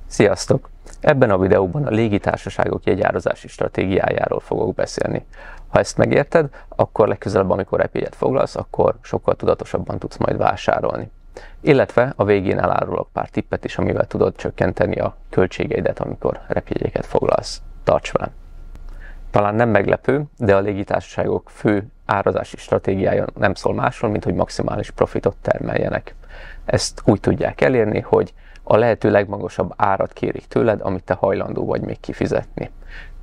Sziasztok! Ebben a videóban a légitársaságok jegyárazási stratégiájáról fogok beszélni. Ha ezt megérted, akkor legközelebb, amikor repjegyet foglalsz, akkor sokkal tudatosabban tudsz majd vásárolni. Illetve a végén elárulok pár tippet is, amivel tudod csökkenteni a költségeidet, amikor repjegyeket foglalsz. Tarts velem! Talán nem meglepő, de a légitársaságok fő árazási stratégiája nem szól másról, mint hogy maximális profitot termeljenek. Ezt úgy tudják elérni, hogy a lehető legmagasabb árat kérik tőled, amit te hajlandó vagy még kifizetni.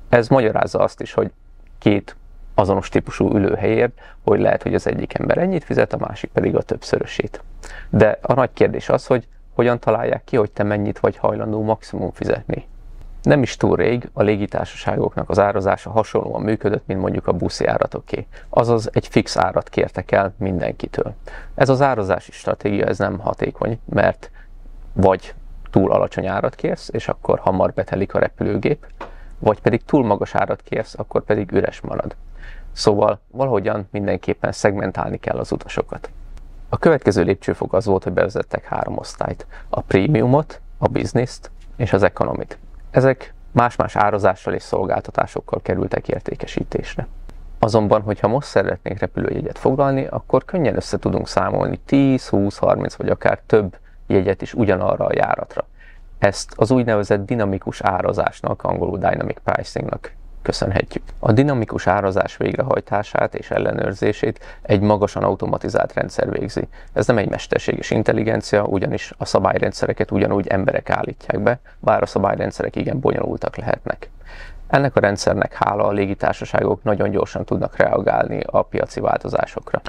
Ez magyarázza azt is, hogy két azonos típusú ülőhelyért, hogy lehet, hogy az egyik ember ennyit fizet, a másik pedig a többszörösét. De a nagy kérdés az, hogy hogyan találják ki, hogy te mennyit vagy hajlandó maximum fizetni. Nem is túl rég a légitársaságoknak az árazása hasonlóan működött, mint mondjuk a buszjáratoké. Azaz egy fix árat kértek el mindenkitől. Ez az árazási stratégia ez nem hatékony, mert vagy túl alacsony árat kérsz, és akkor hamar betelik a repülőgép, vagy pedig túl magas árat kérsz, akkor pedig üres marad. Szóval valahogyan mindenképpen szegmentálni kell az utasokat. A következő lépcsőfok az volt, hogy bevezettek 3 osztályt. A prémiumot, a business-t és az economit. Ezek más-más árazással és szolgáltatásokkal kerültek értékesítésre. Azonban, hogyha most szeretnénk repülőjegyet foglalni, akkor könnyen össze tudunk számolni 10, 20, 30 vagy akár több jegyet is ugyanarra a járatra. Ezt az úgynevezett dinamikus árazásnak, angolul dynamic pricingnak köszönhetjük. A dinamikus árazás végrehajtását és ellenőrzését egy magasan automatizált rendszer végzi. Ez nem egy mesterséges intelligencia, ugyanis a szabályrendszereket ugyanúgy emberek állítják be, bár a szabályrendszerek igen bonyolultak lehetnek. Ennek a rendszernek hála a légitársaságok nagyon gyorsan tudnak reagálni a piaci változásokra.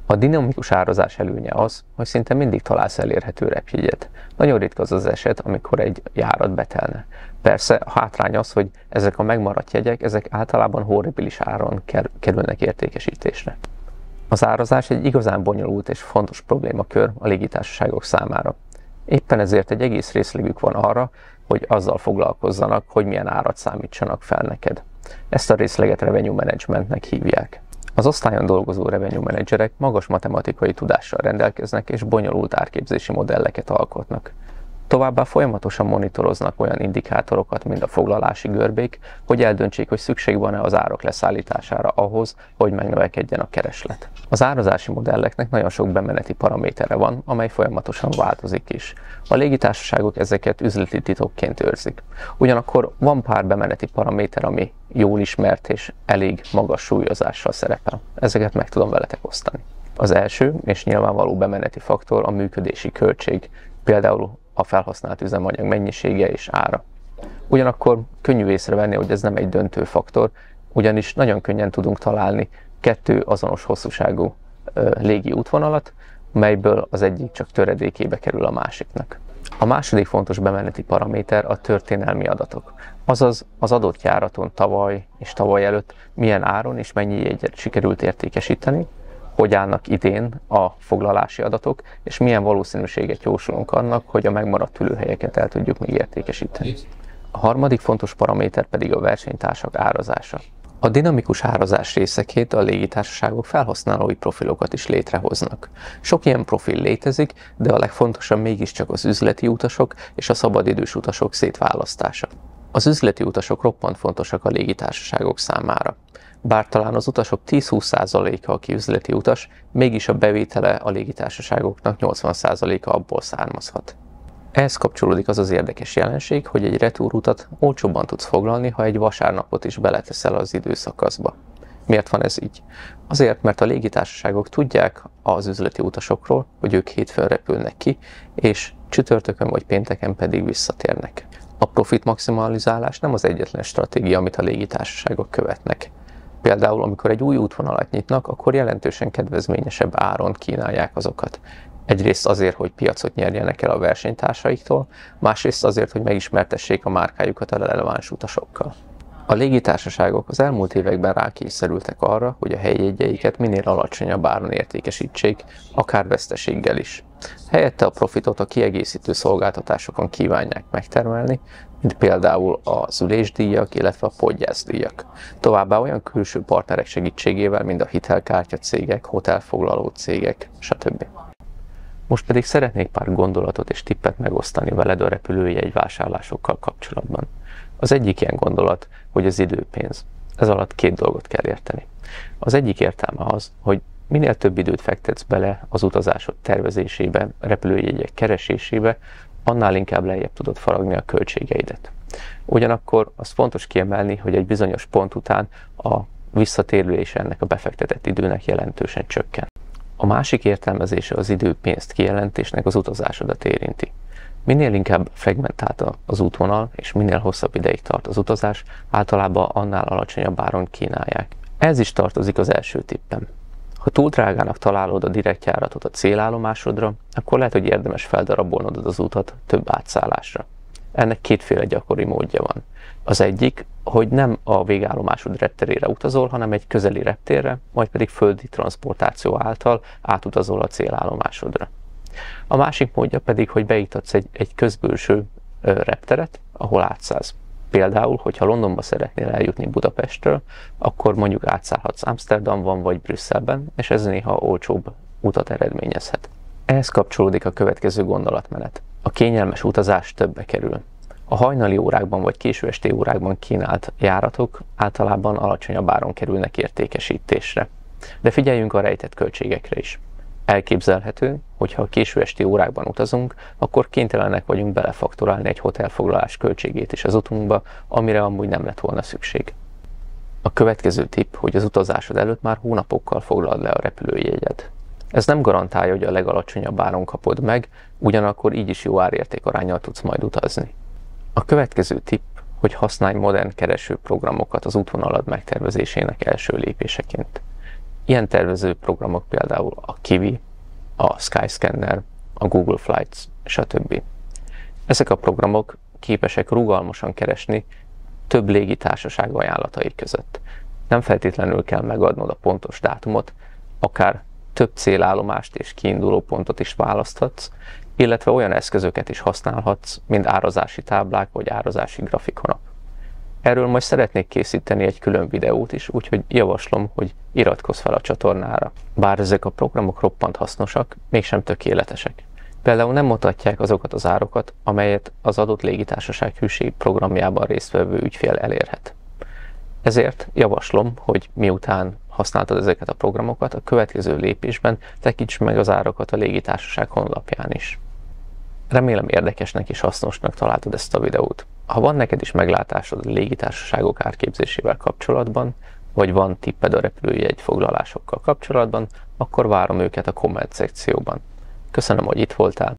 A dinamikus árazás előnye az, hogy szinte mindig találsz elérhető repjegyet. Nagyon ritka az az eset, amikor egy járat betelne. Persze a hátrány az, hogy ezek a megmaradt jegyek, ezek általában horribilis áron kerülnek értékesítésre. Az árazás egy igazán bonyolult és fontos problémakör a légitársaságok számára. Éppen ezért egy egész részlegük van arra, hogy azzal foglalkozzanak, hogy milyen árat számítsanak fel neked. Ezt a részleget revenue managementnek hívják. Az osztályon dolgozó revenue menedzserek magas matematikai tudással rendelkeznek és bonyolult árképzési modelleket alkotnak. Továbbá folyamatosan monitoroznak olyan indikátorokat, mint a foglalási görbék, hogy eldöntsék, hogy szükség van-e az árak leszállítására ahhoz, hogy megnövekedjen a kereslet. Az árazási modelleknek nagyon sok bemeneti paramétere van, amely folyamatosan változik is. A légitársaságok ezeket üzleti titokként őrzik. Ugyanakkor van pár bemeneti paraméter, ami jól ismert és elég magas súlyozással szerepel. Ezeket meg tudom veletek osztani. Az első és nyilvánvaló bemeneti faktor a működési költség, például a felhasznált üzemanyag mennyisége és ára. Ugyanakkor könnyű észrevenni, hogy ez nem egy döntő faktor, ugyanis nagyon könnyen tudunk találni 2 azonos hosszúságú légi útvonalat, melyből az egyik csak töredékébe kerül a másiknak. A második fontos bemeneti paraméter a történelmi adatok, azaz az adott járaton tavaly és tavaly előtt milyen áron és mennyi jegyet sikerült értékesíteni, hogy állnak idén a foglalási adatok, és milyen valószínűséget jósolunk annak, hogy a megmaradt ülőhelyeket el tudjuk még értékesíteni. A harmadik fontos paraméter pedig a versenytársak árazása. A dinamikus árazás részeként a légitársaságok felhasználói profilokat is létrehoznak. Sok ilyen profil létezik, de a legfontosabb mégiscsak az üzleti utasok és a szabadidős utasok szétválasztása. Az üzleti utasok roppant fontosak a légitársaságok számára. Bár talán az utasok 10-20%-a, aki üzleti utas, mégis a bevétele a légitársaságoknak 80%-a abból származhat. Ehhez kapcsolódik az az érdekes jelenség, hogy egy retúrutat olcsóbban tudsz foglalni, ha egy vasárnapot is beleteszel az időszakaszba. Miért van ez így? Azért, mert a légitársaságok tudják az üzleti utasokról, hogy ők hétfőn repülnek ki, és csütörtökön vagy pénteken pedig visszatérnek. A profit maximalizálás nem az egyetlen stratégia, amit a légitársaságok követnek. Például, amikor egy új útvonalat nyitnak, akkor jelentősen kedvezményesebb áron kínálják azokat. Egyrészt azért, hogy piacot nyerjenek el a versenytársaiktól, másrészt azért, hogy megismertessék a márkájukat a releváns utasokkal. A légitársaságok az elmúlt években rákényszerültek arra, hogy a helyi minél alacsonyabb áron értékesítsék, akár veszteséggel is. Helyette a profitot a kiegészítő szolgáltatásokon kívánják megtermelni, mint például az ülésdíjak, illetve a podgyászdíjak. Továbbá olyan külső partnerek segítségével, mint a hitelkártya cégek, hotelfoglaló cégek, stb. Most pedig szeretnék pár gondolatot és tippet megosztani veled a repülőjegy vásárlásokkal kapcsolatban. Az egyik ilyen gondolat, hogy az idő pénz. Ez alatt két dolgot kell érteni. Az egyik értelme az, hogy minél több időt fektetsz bele az utazásod tervezésébe, repülőjegyek keresésébe, annál inkább lejjebb tudod faragni a költségeidet. Ugyanakkor az fontos kiemelni, hogy egy bizonyos pont után a visszatérülése ennek a befektetett időnek jelentősen csökken. A másik értelmezése az idő-pénzt kijelentésnek az utazásodat érinti. Minél inkább fragmentált az útvonal, és minél hosszabb ideig tart az utazás, általában annál alacsonyabb áron kínálják. Ez is tartozik az első tippem. Ha túl drágának találod a direktjáratot a célállomásodra, akkor lehet, hogy érdemes feldarabolnod az utat több átszállásra. Ennek kétféle gyakori módja van. Az egyik, hogy nem a végállomásod repterére utazol, hanem egy közeli reptérre, majd pedig földi transzportáció által átutazol a célállomásodra. A másik módja pedig, hogy beiktatsz egy közbülső repteret, ahol átszállsz. Például, hogyha Londonba szeretnél eljutni Budapestről, akkor mondjuk átszállhatsz Amsterdamban vagy Brüsszelben, és ez néha olcsóbb utat eredményezhet. Ehhez kapcsolódik a következő gondolatmenet. A kényelmes utazás többe kerül. A hajnali órákban vagy késő esti órákban kínált járatok általában alacsonyabb áron kerülnek értékesítésre. De figyeljünk a rejtett költségekre is. Elképzelhető, hogy ha a késő esti órákban utazunk, akkor kénytelenek vagyunk belefaktorálni egy hotelfoglalás költségét is az utunkba, amire amúgy nem lett volna szükség. A következő tipp, hogy az utazásod előtt már hónapokkal foglald le a repülőjegyed. Ez nem garantálja, hogy a legalacsonyabb áron kapod meg, ugyanakkor így is jó árérték-aránnyal tudsz majd utazni. A következő tipp, hogy használj modern keresőprogramokat az útvonalad megtervezésének első lépéseként. Ilyen tervező programok például a Kiwi, a Skyscanner, a Google Flights, stb. Ezek a programok képesek rugalmasan keresni több légitársaság ajánlatai között. Nem feltétlenül kell megadnod a pontos dátumot, akár több célállomást és kiinduló pontot is választhatsz, illetve olyan eszközöket is használhatsz, mint árazási táblák vagy árazási grafikonok. Erről majd szeretnék készíteni egy külön videót is, úgyhogy javaslom, hogy iratkozz fel a csatornára. Bár ezek a programok roppant hasznosak, mégsem tökéletesek. Például nem mutatják azokat az árokat, amelyet az adott légitársaság hűségi programjában résztvevő ügyfél elérhet. Ezért javaslom, hogy miután használtad ezeket a programokat, a következő lépésben tekints meg az árakat a légitársaság honlapján is. Remélem érdekesnek és hasznosnak találtad ezt a videót. Ha van neked is meglátásod a légitársaságok árképzésével kapcsolatban, vagy van tipped a repülőjegy foglalásokkal kapcsolatban, akkor várom őket a komment szekcióban. Köszönöm, hogy itt voltál.